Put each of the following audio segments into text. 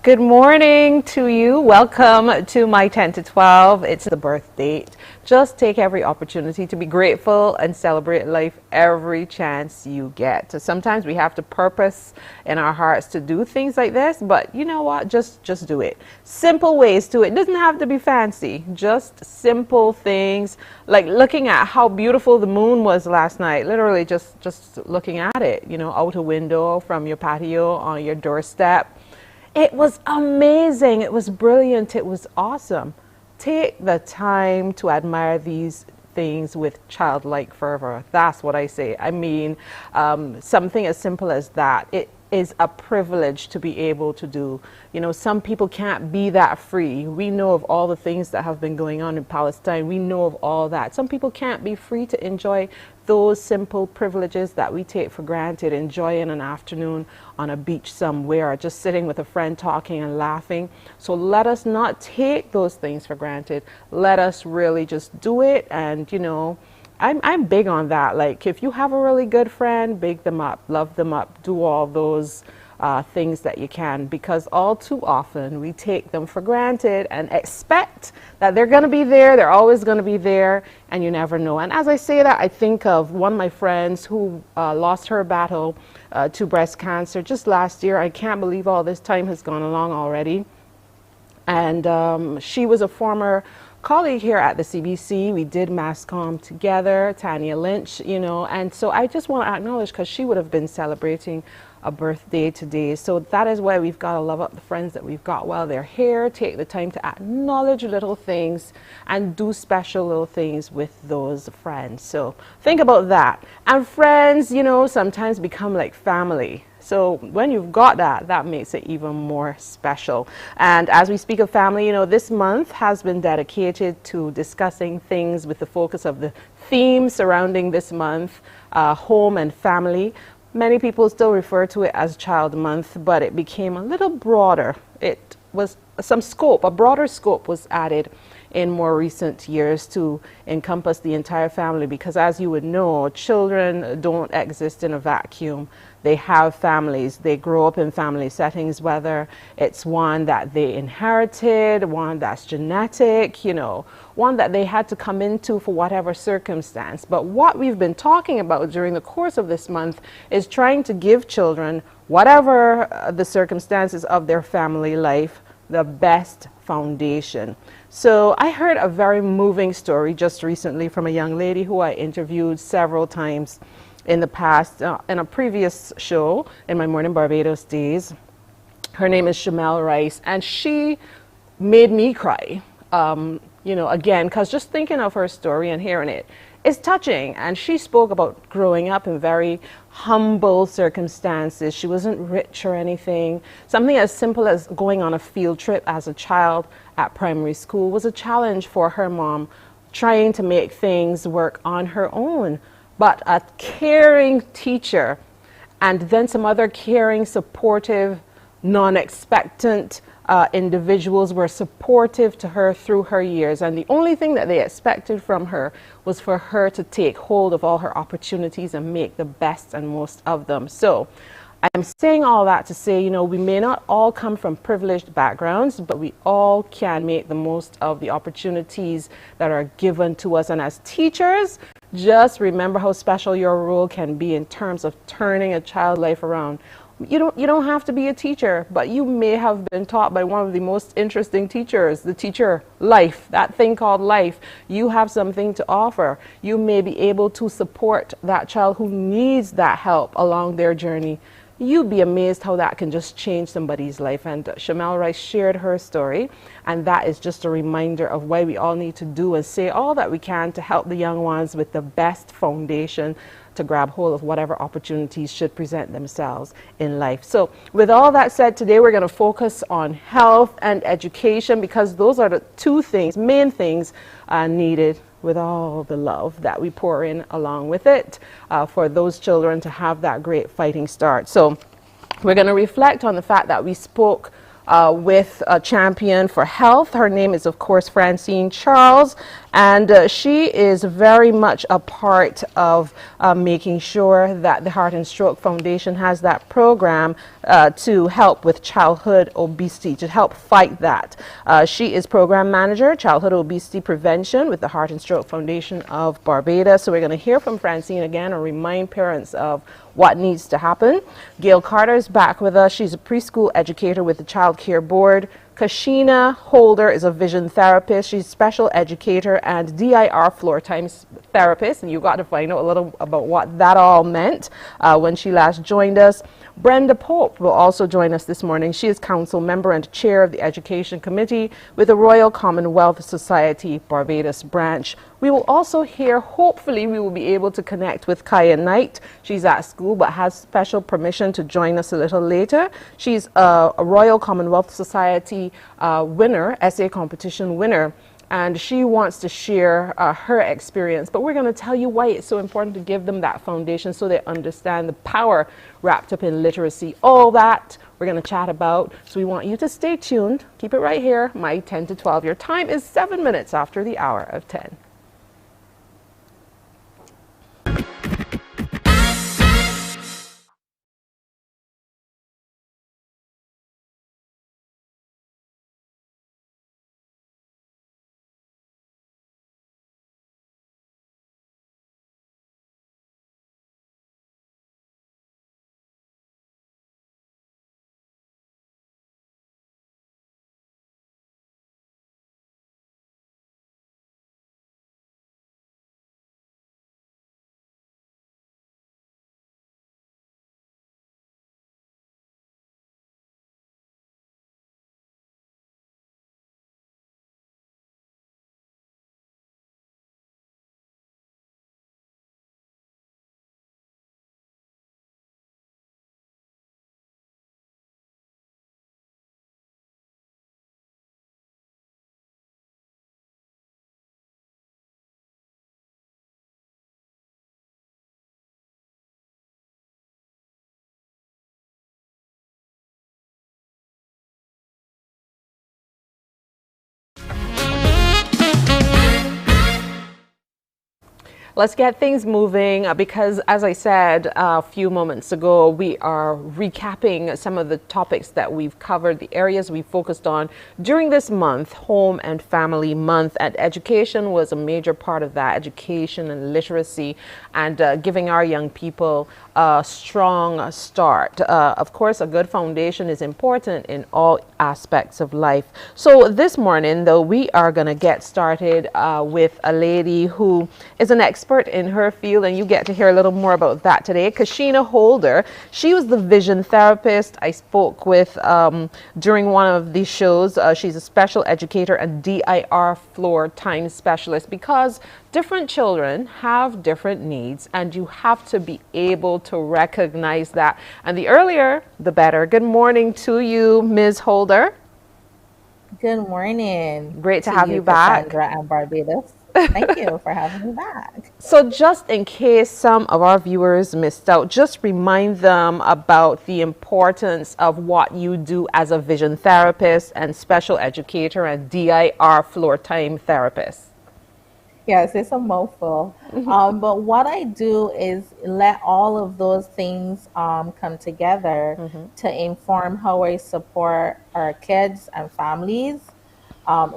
Good morning to you. Welcome to my 10 to 12. It's the birth date. Just take every opportunity to be grateful and celebrate life every chance you get. So sometimes we have to purpose in our hearts to do things like this, but you know what? Just do it. Simple ways to it. Doesn't have to be fancy. Just simple things like looking at how beautiful the moon was last night. Literally just looking at it, out a window from your patio on your doorstep. It was amazing. It was brilliant. It was awesome. Take the time to admire these things with childlike fervor. That's what I say. I mean, something as simple as that. It is a privilege to be able to do. Some people can't be that free. We know of all the things that have been going on in Palestine. We know of all that. Some people can't be free to enjoy those simple privileges that we take for granted, enjoying an afternoon on a beach somewhere, or just sitting with a friend talking and laughing. So let us not take those things for granted. Let us really just do it. And I'm big on that. Like, if you have a really good friend, big them up, love them up, do all those things that you can, because all too often we take them for granted and expect that they're going to be there, they're always going to be there, and you never know. And as I say that, I think of one of my friends who lost her battle to breast cancer just last year. I can't believe all this time has gone along already. And she was a former colleague here at the CBC. We did mass comm together, Tanya Lynch, and so I just want to acknowledge, because she would have been celebrating a birthday today. So that is why we've got to love up the friends that we've got while they're here. Take the time to acknowledge little things and do special little things with those friends. So think about that. And friends, sometimes become like family. So when you've got that, that makes it even more special. And as we speak of family, this month has been dedicated to discussing things with the focus of the theme surrounding this month, home and family. Many people still refer to it as Child Month, but it became a little broader. It was a broader scope was added in more recent years to encompass the entire family, because as you would know, children don't exist in a vacuum. They have families. They grow up in family settings, whether it's one that they inherited, one that's genetic, one that they had to come into for whatever circumstance. But what we've been talking about during the course of this month is trying to give children, whatever the circumstances of their family life, the best foundation. So I heard a very moving story just recently from a young lady who I interviewed several times in the past, in a previous show in my Morning Barbados days. Her name is Shamel Rice, and she made me cry, again, because just thinking of her story and hearing it is touching. And she spoke about growing up in very humble circumstances. She wasn't rich or anything. Something as simple as going on a field trip as a child at primary school was a challenge for her mom, trying to make things work on her own. But a caring teacher, and then some other caring, supportive, non-expectant individuals were supportive to her through her years. And the only thing that they expected from her was for her to take hold of all her opportunities and make the best and most of them. So I'm saying all that to say, we may not all come from privileged backgrounds, but we all can make the most of the opportunities that are given to us. And as teachers, just remember how special your role can be in terms of turning a child's life around. You don't have to be a teacher, but you may have been taught by one of the most interesting teachers, the teacher life, that thing called life. You have something to offer. You may be able to support that child who needs that help along their journey. You'd be amazed how that can just change somebody's life. And Shamel Rice shared her story, and that is just a reminder of why we all need to do and say all that we can to help the young ones with the best foundation to grab hold of whatever opportunities should present themselves in life. So with all that said, today we're going to focus on health and education, because those are the two things, main things needed with all the love that we pour in along with it for those children to have that great fighting start. So we're going to reflect on the fact that we spoke with a champion for health. Her name is, of course, Francine Charles, and she is very much a part of making sure that the Heart and Stroke Foundation has that program to help with childhood obesity, to help fight that. She is program manager, childhood obesity prevention with the Heart and Stroke Foundation of Barbados. So we're going to hear from Francine again and remind parents of what needs to happen. Gail Carter is back with us. She's a preschool educator with the Child Care Board. Kashina Holder is a vision therapist. She's a special educator and DIR floor time therapist. And you got to find out a little about what that all meant when she last joined us. Brenda Pope will also join us this morning. She is council member and chair of the Education Committee with the Royal Commonwealth Society Barbados branch. We will also hear, hopefully we will be able to connect with Kaya Knight. She's at school but has special permission to join us a little later. She's a Royal Commonwealth Society winner, essay competition winner. And she wants to share her experience. But we're going to tell you why it's so important to give them that foundation so they understand the power wrapped up in literacy. All that we're going to chat about. So we want you to stay tuned. Keep it right here, my 10 to 12. Your time is 7 minutes after the hour of 10. Let's get things moving because, as I said a few moments ago, we are recapping some of the topics that we've covered, the areas we focused on during this month, Home and Family Month. And education was a major part of that, education and literacy, and giving our young people a strong start. Of course, a good foundation is important in all aspects of life. So this morning, though, we are going to get started with a lady who is an expert in her field, and you get to hear a little more about that today. Kashina Holder, she was the vision therapist I spoke with during one of these shows. She's a special educator and DIR floor time specialist because different children have different needs, and you have to be able to recognize that. And the earlier, the better. Good morning to you, Ms. Holder. Good morning. Great to have you back. Cassandra and Barbados. Thank you for having me back. So just in case some of our viewers missed out, just remind them about the importance of what you do as a vision therapist and special educator and DIR floor time therapist. Yes, it's a mouthful. But what I do is let all of those things come together to inform how I support our kids and families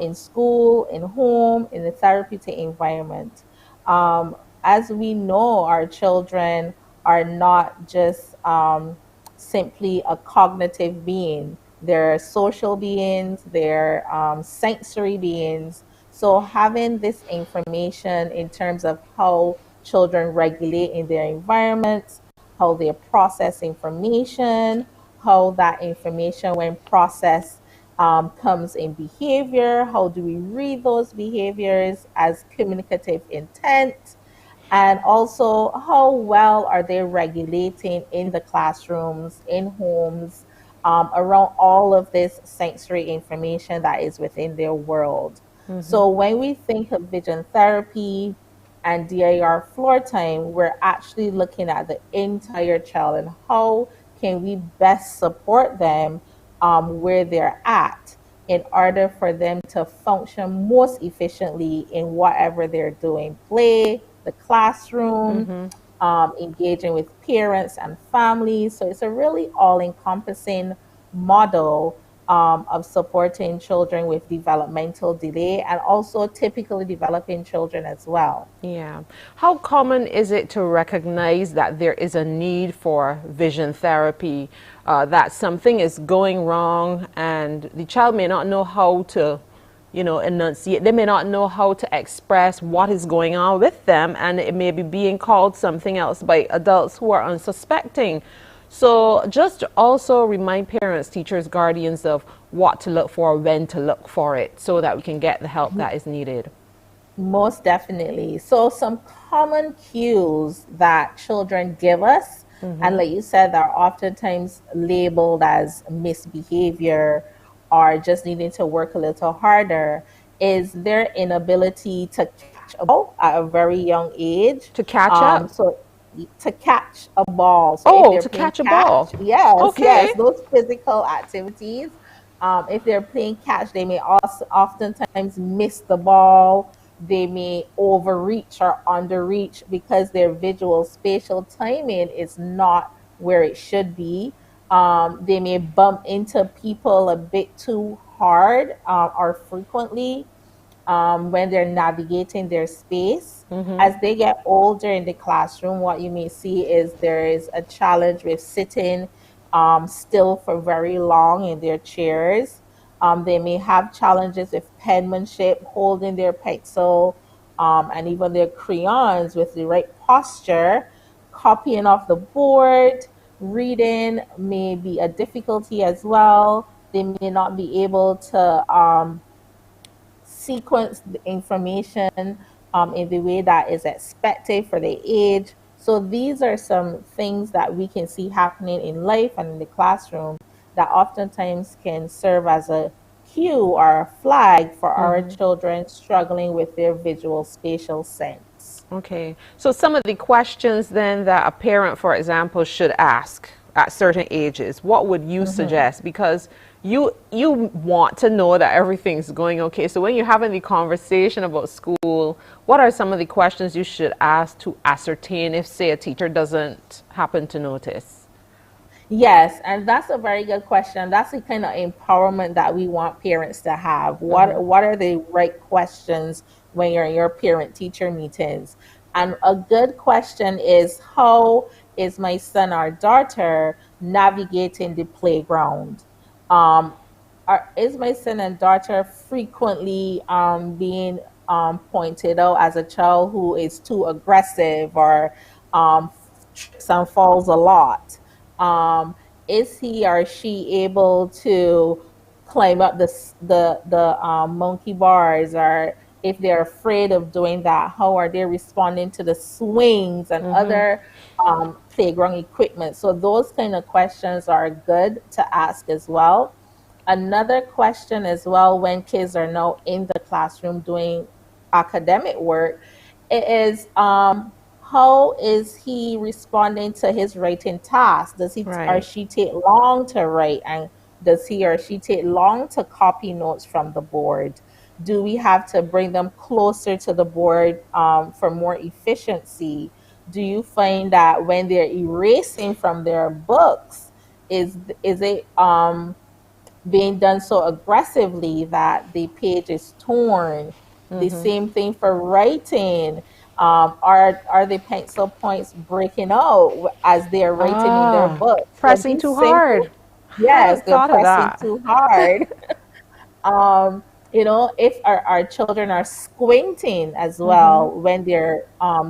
in school, in home, in the therapeutic environment. As we know, our children are not just simply a cognitive being. They're social beings, they're sensory beings. So having this information in terms of how children regulate in their environments, how they process information, how that information when processed comes in behavior, how do we read those behaviors as communicative intent, and also how well are they regulating in the classrooms, in homes, around all of this sensory information that is within their world. So when we think of vision therapy and DIR floor time, we're actually looking at the entire child and how can we best support them where they're at in order for them to function most efficiently in whatever they're doing, play, the classroom, engaging with parents and families. So it's a really all encompassing model of supporting children with developmental delay and also typically developing children as well. Yeah. How common is it to recognize that there is a need for vision therapy, that something is going wrong and the child may not know how to, enunciate. They may not know how to express what is going on with them, and it may be being called something else by adults who are unsuspecting. So just also remind parents, teachers, guardians of what to look for, when to look for it, so that we can get the help that is needed. Most definitely. So, some common cues that children give us, and like you said, are oftentimes labeled as misbehavior or just needing to work a little harder, is their inability to catch a ball at a very young age. To catch up. So, to catch a ball. So, if Oh, they're to playing catch a catch, ball. yes, Okay. yes, those physical activities. If they're playing catch, they may also oftentimes miss the ball. They may overreach or underreach because their visual spatial timing is not where it should be. They may bump into people a bit too hard or frequently when they're navigating their space. As they get older in the classroom, what you may see is there is a challenge with sitting still for very long in their chairs. They may have challenges with penmanship, holding their pencil, and even their crayons with the right posture, copying off the board. Reading may be a difficulty as well. They may not be able to sequence the information in the way that is expected for their age. So these are some things that we can see happening in life and in the classroom that oftentimes can serve as a cue or a flag for our children struggling with their visual spatial sense. Okay. So some of the questions then that a parent, for example, should ask at certain ages, what would you Mhm. suggest? Because you want to know that everything's going okay. So when you're having the conversation about school, what are some of the questions you should ask to ascertain if, say, a teacher doesn't happen to notice? Yes, and that's a very good question. That's the kind of empowerment that we want parents to have. What are the right questions when you're in your parent teacher meetings? And a good question is, how is my son or daughter navigating the playground? Um, is my son and daughter frequently being pointed out as a child who is too aggressive or trips and falls a lot? Um, is he or she able to climb up the monkey bars, or if they're afraid of doing that, how are they responding to the swings and other playground equipment? So those kind of questions are good to ask as well. Another question as well, when kids are now in the classroom doing academic work, it is how is he responding to his writing task? Does he or Right. she take long to write, and does he or she take long to copy notes from the board? Do we have to bring them closer to the board for more efficiency? Do you find that when they're erasing from their books, is it being done so aggressively that the page is torn? The same thing for writing. Are the pencil points breaking out as they're writing in their Ah, book? So pressing these too simple, hard. yes, Haven't they're thought of pressing that. too hard. If our children are squinting as well when they're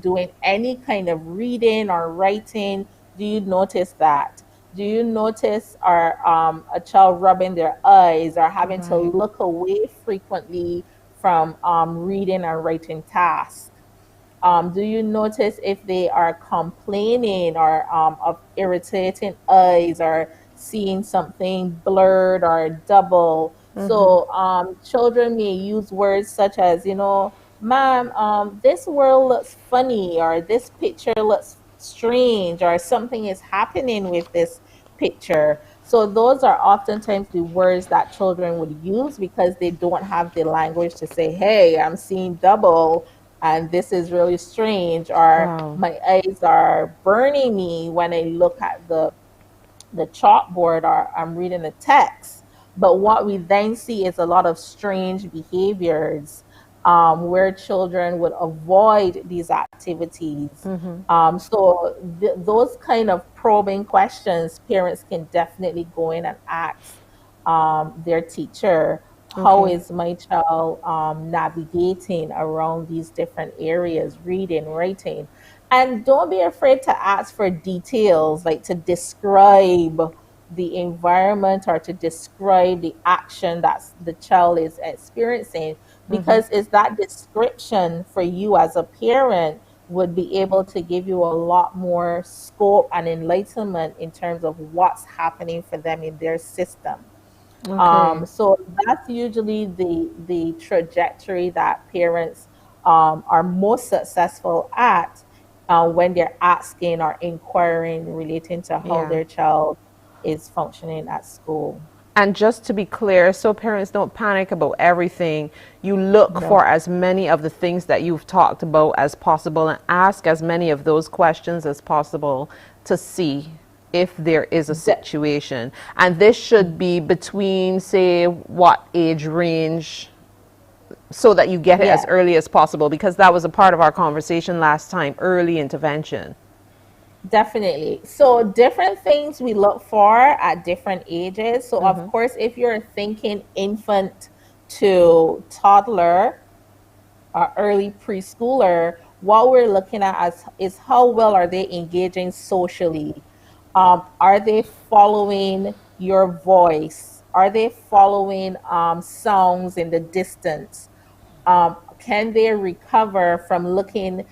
doing any kind of reading or writing, do you notice that? Do you notice a child rubbing their eyes or having to Right. look away frequently from reading or writing tasks? Do you notice if they are complaining or of irritating eyes or seeing something blurred or double? So children may use words such as, ma'am, this world looks funny, or this picture looks strange, or something is happening with this picture. So those are oftentimes the words that children would use because they don't have the language to say, hey, I'm seeing double and this is really strange, or Wow. my eyes are burning me when I look at the chalkboard or I'm reading the text. But what we then see is a lot of strange behaviors where children would avoid these activities. Those kind of probing questions, parents can definitely go in and ask their teacher, how Okay. is my child navigating around these different areas, reading, writing? And don't be afraid to ask for details, like to describe the environment or to describe the action that the child is experiencing, because it's that description for you as a parent would be able to give you a lot more scope and enlightenment in terms of what's happening for them in their system. Okay. So that's usually the trajectory that parents are most successful at when they're asking or inquiring relating to how Yeah. their child is functioning at school. And just to be clear, so parents don't panic about everything, you look No, for as many of the things that you've talked about as possible and ask as many of those questions as possible to see if there is a de- situation. And this should be between, say, what age range, so that you get it as yeah, early as possible, because that was a part of our conversation last time, early intervention. definitely. So different things we look for at different ages. So of course, if you're thinking infant to toddler, early preschooler, what we're looking at is how well are they engaging socially? Are they following your voice? Are they following sounds in the distance? Can they recover from looking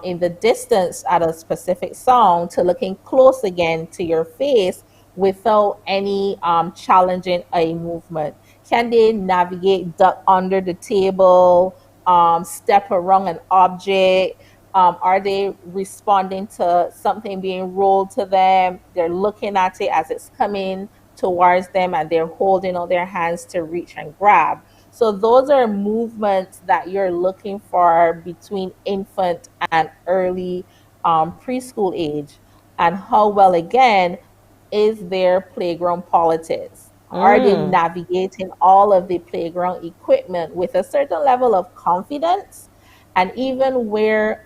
in the distance at a specific sound to looking close again to your face without any challenging eye movement? Can they navigate duck under the table, step around an object? Are they responding to something being rolled to them? They're looking at it as it's coming towards them and they're holding out their hands to reach and grab. So those are movements that you're looking for between infant and early preschool age. And how well, again, is their playground politics? Are they Mm. navigating all of the playground equipment with a certain level of confidence? And even where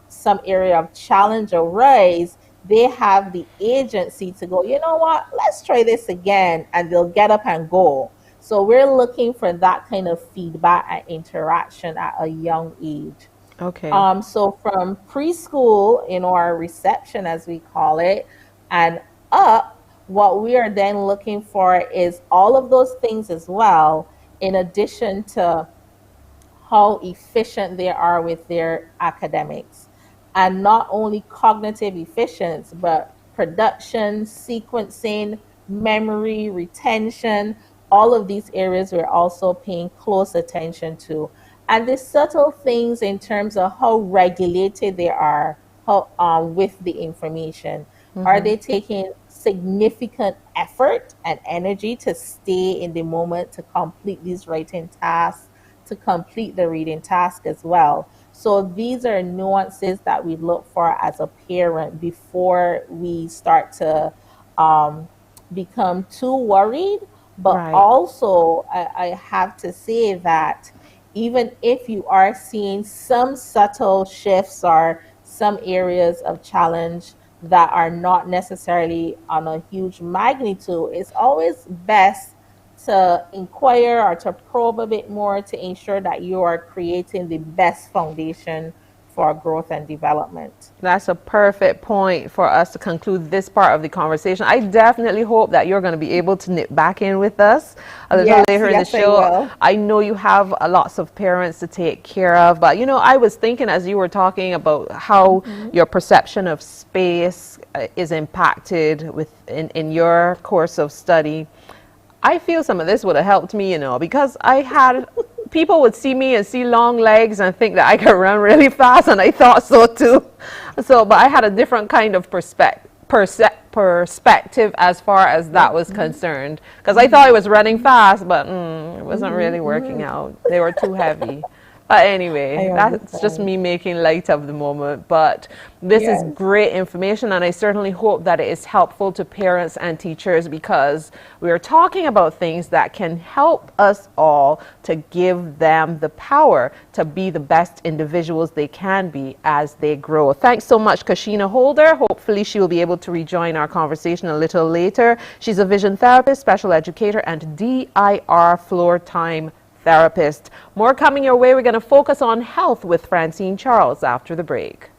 some area of challenge arise, they have the agency to go, you know what, let's try this again. And they'll get up and go. So we're looking for that kind of feedback and interaction at a young age. Okay. So from preschool, our reception, as we call it, and up, what we are then looking for is all of those things as well, in addition to how efficient they are with their academics. And not only cognitive efficiency, but production, sequencing, memory, retention, all of these areas we're also paying close attention to. And the subtle things in terms of how regulated they are, how with the information. Are they taking significant effort and energy to stay in the moment to complete these writing tasks, to complete the reading task as well? So these are nuances that we look for as a parent before we start to um, become too worried. But Right. also, I have to say that even if you are seeing some subtle shifts or some areas of challenge that are not necessarily on a huge magnitude, it's always best to inquire or to probe a bit more to ensure that you are creating the best foundation for growth and development. That's a perfect point for us to conclude this part of the conversation. I definitely hope that you're going to be able to knit back in with us a little Yes, later in the yes, I show. will. I know you have lots of parents to take care of, but I was thinking as you were talking about how Mhm. your perception of space is impacted in your course of study. I feel some of this would have helped me, because I had people would see me and see long legs and think that I could run really fast, and I thought so too. So, but I had a different kind of perspective as far as that was concerned. Because I thought it was running fast, but it wasn't really working out. They were too heavy. But anyway, that's just me making light of the moment. But this is great information, and I certainly hope that it is helpful to parents and teachers, because we are talking about things that can help us all to give them the power to be the best individuals they can be as they grow. Thanks so much, Kashina Holder. Hopefully she will be able to rejoin our conversation a little later. She's a vision therapist, special educator, and DIR floor time therapist. More coming your way. We're going to focus on health with Francine Charles after the break.